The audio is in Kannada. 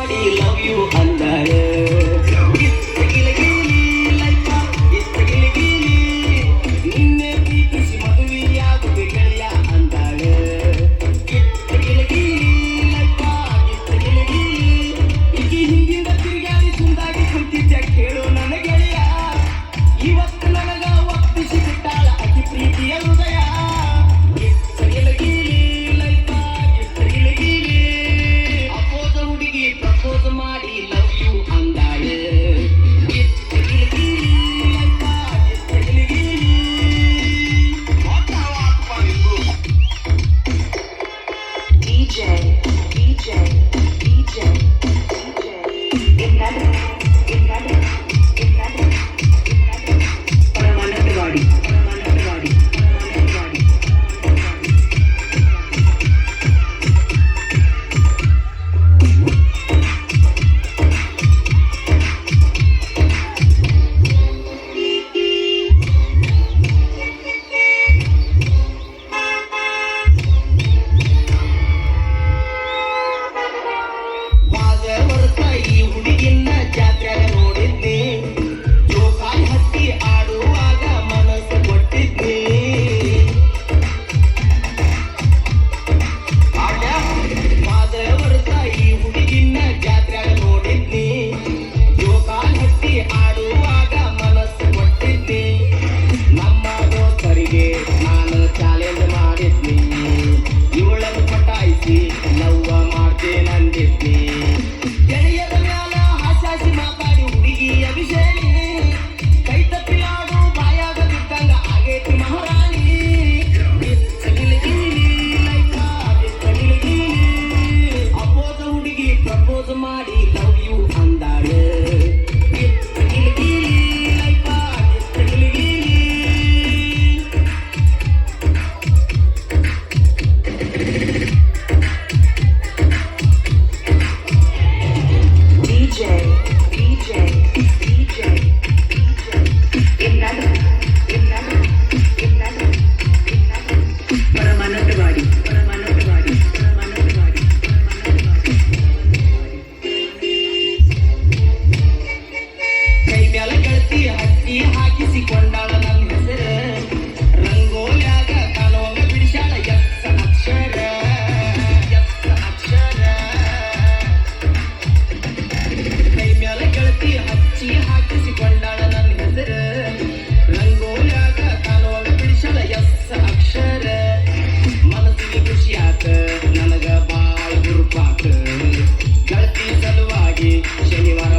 ಮಾಡಿ ಲವ್ ಯು ಅಂದಾಳೆ ನಿನ್ನೆ ಪ್ರೀತಿಸಿ ಮದುವೆಯಾಗುವೆ ಗೆಳೆಯ ಅಂದಾಳೆ ಈಕಿ ಹಿಂದಿಂದ ತಿರುಗಾಡಿ ಸುಂದಾಗಿ ಕುಂತಿದ್ದ ಕೇಳು ನನ್ನ ಗೆಳೆಯ ಇವತ್ತು ನನಗ ಒಪ್ಪಿಸಿ ಬಿಟ್ಟಾಳ ಅತಿ ಪ್ರೀತಿಯ ಹೃದಯ ಅಪೋಸ ಹುಡುಗಿ ಪ್ರಪೋಸ್ ಮಾಡಿ ಲವ್ ಯು ಅಂದಾಳೆ ಈ ಹುಡುಗಿನ ಜಾತ್ರೆಗ ನೋಡಿದ್ನಿ ಜೋಕಾಲಿ ಹತ್ತಿ ಆಡುವಾಗ ಮನಸ್ಸು ಕೊಟ್ಟಿದ್ನಿ ಮಾದವರ್ತ ಈ ಹುಡುಗಿನ ಜಾತ್ರೆಗ ನೋಡಿದ್ನಿ ಜೋಕಾಲಿ ಹತ್ತಿ ಆಡುವಾಗ ಮನಸ್ಸು ಕೊಟ್ಟಿದ್ನಿ ನಮ್ಮ ದೋಸ್ತರಿಗೆ ನಾನು ಚಾಲೆಂಜ್ ಮಾಡಿದ್ನಿ ಇವಳನ್ನು ಪಟಾಯಿಸಿ ಲವ್ವ ಮಾಡ್ತೇನಂದಿದ್ನಿ ಕೈ ತಪ್ಪಿಲಾಡು ಬಾಯಾಗ ಬಿದ್ದಂಗ ಆಗೇತಿ ಮಹಾರಾಣಿ ಅಪೋಸ ಹುಡುಗಿ ಪ್ರಪೋಸ್ ಮಾಡಿ ಲವ್ ಯು ಅಂದಾಳೆ ಹಚ್ಚಿ ಹಾಕಿಸಿಕೊಂಡಾಳ ನನ್ನ ಹೆಸರು ರಂಗೋಲ್ಯಾಗ ಕಾಲುವಂಗ ಬಿಡಿಸಾಳ ಎತ್ತ ಅಕ್ಷರ ಕೈ ಮ್ಯಾಲ ಗೆಳತಿ ಹಚ್ಚಿ ಹಾಕಿಸಿಕೊಂಡಾಳ ನನ್ನ ಹೆಸರು ರಂಗೋಲ್ಯಾಗ ಕಾಲುವಂಗ ಬಿಡಿಸಾಳ ಎತ್ತ ಅಕ್ಷರ ಮನಸ್ಸಿಗೆ ಖುಷಿಯಾಕ ನನಗ ಬಾಳ ಗುರುಪಾಕ ಗೆಳತಿ ಸಲುವಾಗಿ ಶನಿವಾರ